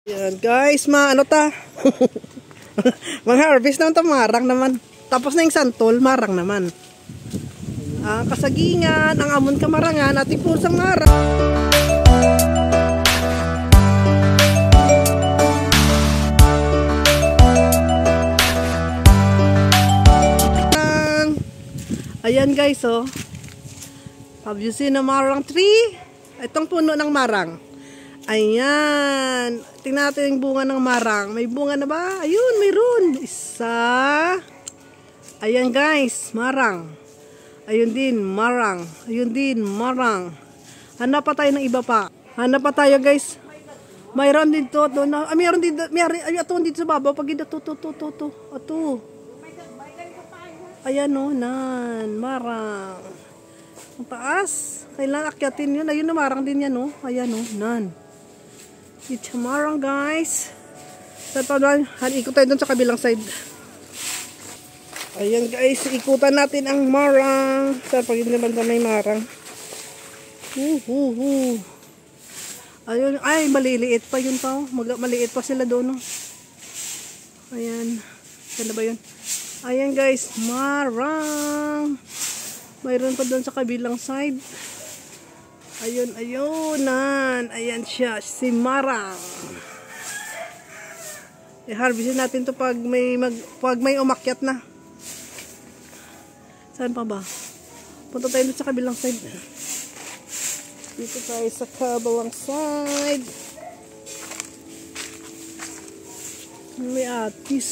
Yan guys, ano ta? Mag-harvest naman ta, marang naman. Tapos na yung santol, marang naman. Ang kasagingan, ang amon kamarangan, at ipusang marang. Ayan guys, oh. Have you seen a marang tree? Itong puno ng marang. Ayan. Tingnan natin yung bunga ng marang. May bunga na ba? Ayun, mayroon. Isa. Ayan guys, marang. Ayun din, marang. Ayun din, marang. Hanap pa tayo ng iba pa. Hanap pa tayo guys. Mayroon din to. Mayroon din. Mayroon dito sa babaw. Pag ito, ito. Ayan o, nan. Marang. Ang taas. Kailangan akyatin yun. Ayun na, marang din yan o. Ayan o, nan. It's marang guys. Ikot tayo dun sa kabilang side. Ayan guys, ikutan natin ang marang. Sa pag hindi naman may marang. Ayun, ay maliliit pa yun pa. Maliit pa sila doon. Ayan. Ganda ba yun? Ayan guys, marang. Mayroon pa doon sa kabilang side. Ayun, ayunan. Ayan siya, si marang. I-harvestin natin to pag may umakyat na. Saan pa ba? Punta tayo sa kabilang side. Dito tayo sa kabawang side. May atis.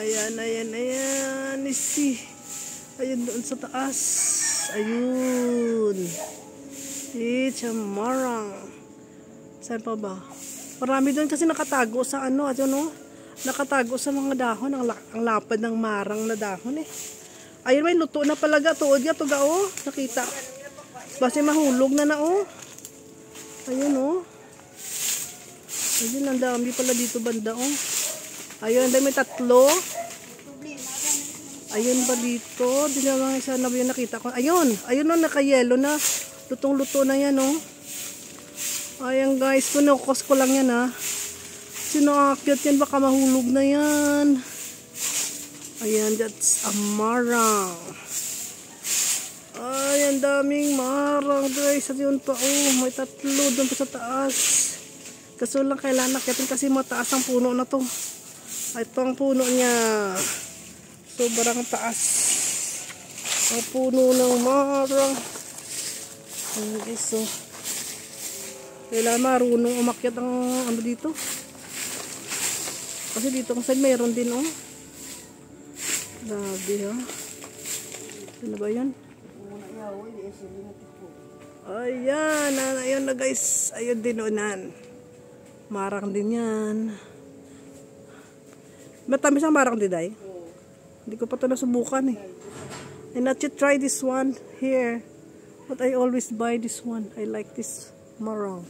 Ayan. Ayan. Isi. Ayun doon sa taas. Ayun. It's a marang. Saan pa ba? Marami doon kasi nakatago sa ano, nakatago sa mga dahon, ang lapad ng marang na dahon eh. Ayun, may luto na palaga, tuod nga, tuga oh, nakita. Basta mahulog na oh. Ayun oh. Ayun, ang dami pala dito banda oh. Ayun, ang dami, tatlo. Ayun ba dito? Di naman isa na yung nakita ko. Ayun oh, naka-yellow na. Lutong-luto na yan oh. Ayan guys, pinukos ko lang yan ha. Sinaakyat yan, baka mahulog na yan. Ayan, that's a marang. Ayan, daming marang guys. At yun pa, oh, may tatlo doon pa sa taas. Kaso lang kailangan nakyatin kasi mataas ang puno na to. Ito ang puno niya. Sobrang taas. Ang puno ng marang. Ayan guys, oh. Kailangan marunong umakyat ang ano dito. Kasi dito ang side mayroon din oh. Grabe ha. Ano ba yun? Ayan. Ayun na guys. Ayun din unan. Marang din yan. Matamis ang marang din ay. Hindi ko pa ito nasubukan eh. I not yet try this one here. But I always buy this one. I like this marang.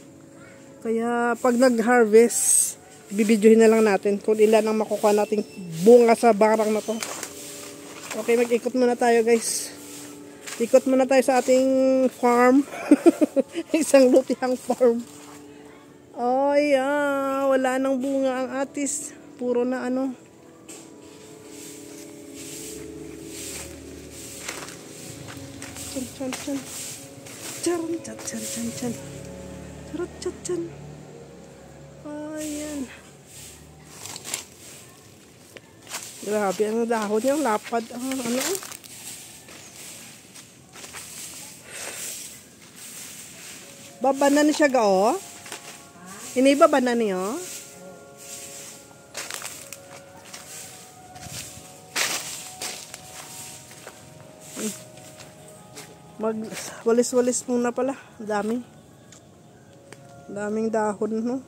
Kaya pag nag-harvest, bibidyohin na lang natin kung ilan ang makukuha nating bunga sa barang na to. Okay, mag-ikot muna tayo guys. Ikot muna tayo sa ating farm. Isang lutihang farm. Oh yeah, wala nang bunga ang atis. Puro na ano. Chan. Charot. Ayan. Grabe, ang dahon yung lapad. Ano? Babanan siya ga oh. Inibabanan niyo. Mag-walis-walis muna pala. Daming dahon, no?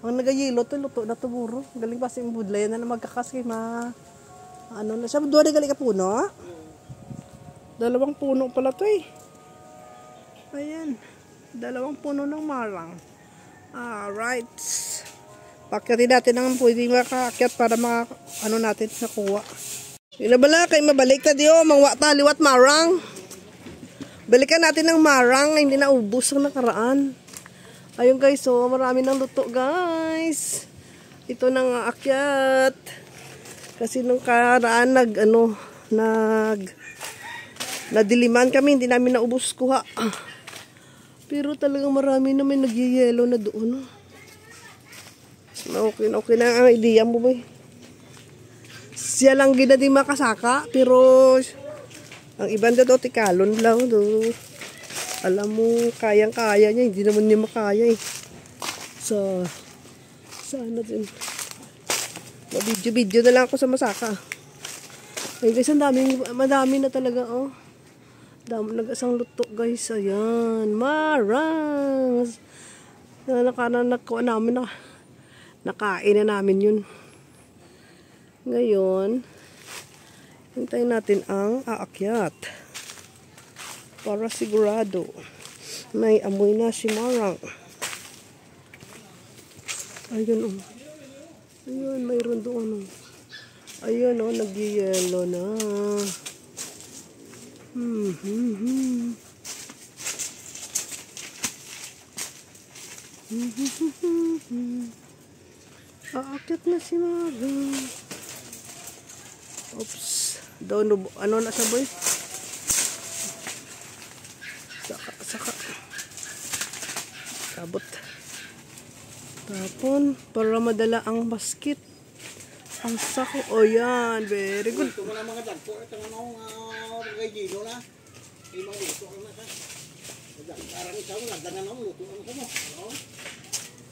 Ang nagayilo to, luto na to buro. Galing pa si budlay na magkakasay ano na siya. Doon galing ka puno? Dalawang puno pala to eh. Ayan. Dalawang puno ng marang. Alright. Pakyatin natin ang pwedeng makaakyat para ano natin nakuha. Yun na bala, kay mabalik na diyo, mangwa taliwat marang. Balikan natin ng marang na hindi na ubos ang nakaraan. Ayun guys, so marami ng luto guys. Ito nang aakyat. Kasi nung karaan nadiliman kami, hindi namin naubos kuha. Pero talagang marami na may nagyayelo na doon. Okay na ang idea mo ba? Siya lang gina di makasaka, pero ang ibang daw tikalon lang do. Alam mo, kayang-kaya niya, hindi naman niya makaya eh. So, sana din. Video na lang ako sa masaka. Ay guys, madami na talaga oh. Dami nag-asang luto guys. Ayan, marang. Nakain na namin yun. Ngayon, hintayin natin ang aakyat. Para sigurado, may amoy na si marang. Ayun oh. Ayun, mayroon doon oh. Ayun oh, nag-yellow na. Aakyat na si marang. Oops. Doon, ano na sa boy? Saka. Sabot. Tapon, para madala ang basket. Ang sako. O yan, very good. Ito na mga dagpo. Ito na mga gaygido na. Ibang luto na ka. Parang ikaw, nagdagan na mo. Luto na mo. Ano?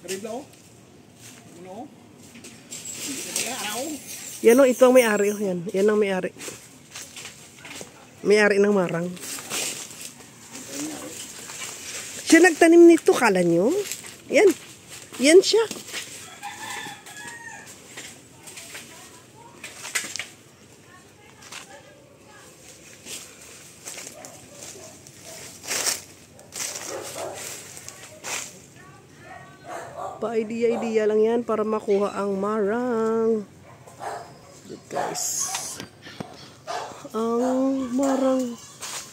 Karibla o? Ano o? Yan o, ito ang may-ari o. Yan ang may-ari. May-ari ng marang. Siya nagtanim nito, kala nyo? Yan. Yan siya. Pa-idea lang yan para makuha ang marang. Guys. Ang marang.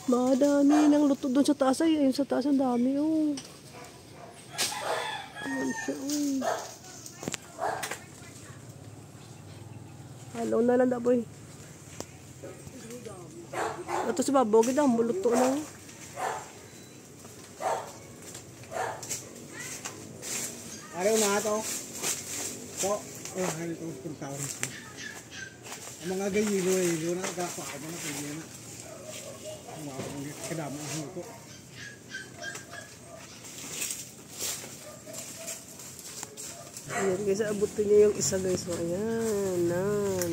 Madami ng luto doon sa taas. Ay, ayun sa taas ang dami. Oh. Ayan siya. Oh. Halaw na lang da boy. Ito si Babogid ang luto na. Araw na ito. So, hari ito kung tawag ito. Ang mga gayilo na nagkakawa mo na kaya na. Ang mga kadama ang huko. Ayan guys, abutin niya yung isa guys. So, ayan.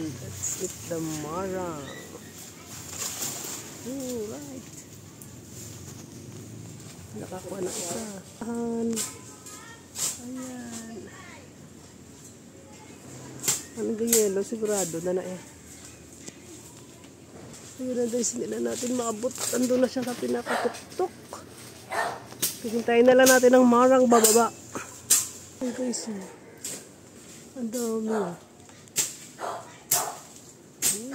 Let's eat the marang. Alright. Nakakuha na isa. Ayan. Ano ga yelo? Sigurado na eh. Ayun na guys, hindi na natin maabot. Ando na siya sa pinakatuktok. Hintayin na lang natin ang marang bababa. Ay guys, ang dami. Ayun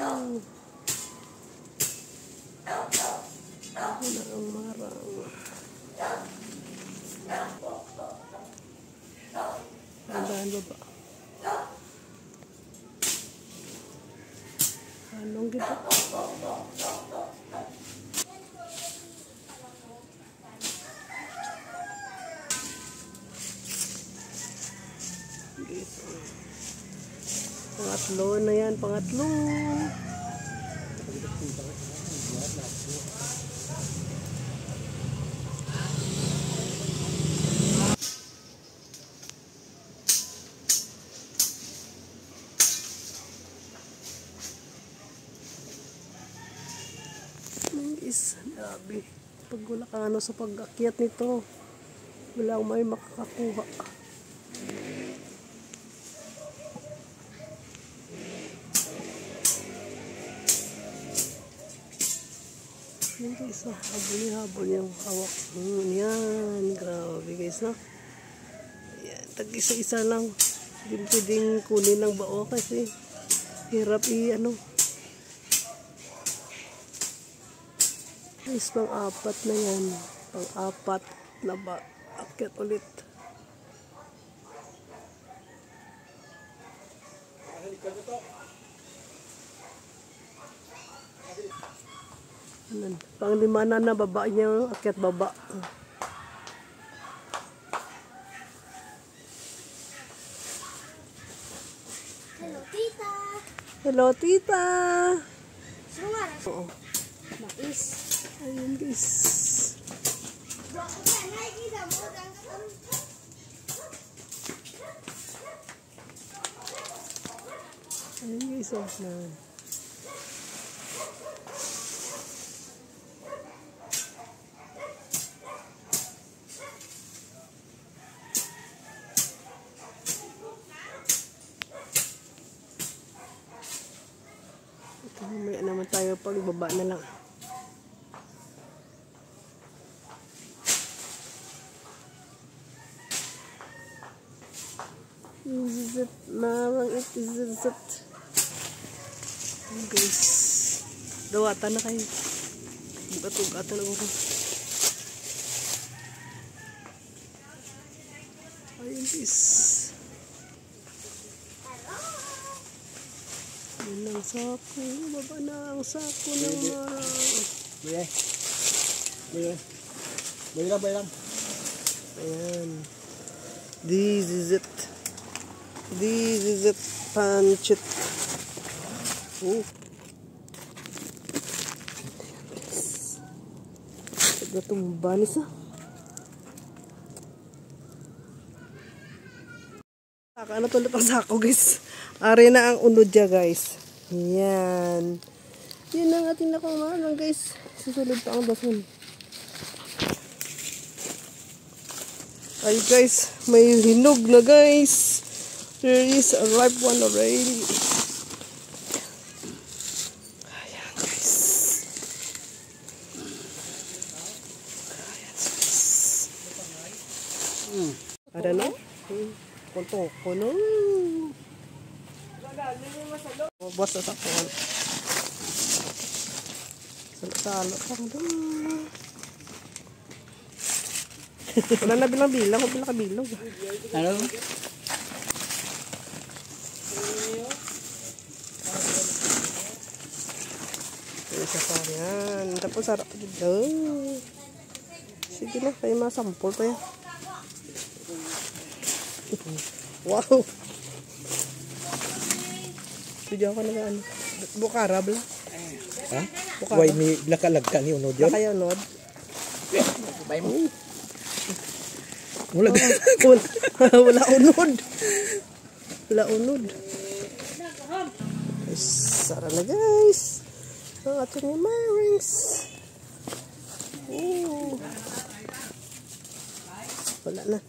na ang marang. Andahan baba. Anong gitu? Gitu. Pangatlo na yan, pangatlo. Is labi. Pag wala ka sa pag-akyat nito, wala may makakakuha. Yan guys, habol yung hawak. Yan, grabe guys, no? Yan, tag-isa-isa lang. Hindi pwedeng kunin ng bao kasi hirap Guys, pang-apat na yan. Pang-apat na ba? Akyat ulit. Pang-lima na baba niya. Akyat baba. Hello, tita. Hello, tita. Sumara. Oo. Mais. Ayun, guys. Ayun, guys. Oh, na. Mamaya naman tayo pagbaba na lang. Is it marang it is it? Guys, dawatan na kayo. Bugat-ugatan na ako. Ayun guys. Yan ang sako. Baba na ang sako ng marang. Buye. Buye. Buye lang, buye lang. Ayan. This is it. This is it. Pancit. Oh. Ito itong banis ah. Ano tulad ang sako guys. Ari na ang unod niya guys. Yan. Yan ang ating nakamalang guys. Susunod pa ang basun. Ay guys, may hinog na guys. There is a ripe one already. Ayan guys. Ayan guys. Ada na? Kuntong kuno. Buwas na sa kuwan. Salo-salo pang doon. Wala na bilang-bilang. Kung bilang-bilang. Ano? Isa pa yan. Tapos sarap dito. Sige na. Kaya masampol pa yan. Wow! Video ako na ano. Bukara bla. Ha? Bukara. Why may lakalag ni unod yun? Kaya unod. Bay mo. Wala Wala unod. Wala unod. Sara na guys. Ang ating marings. Wala na.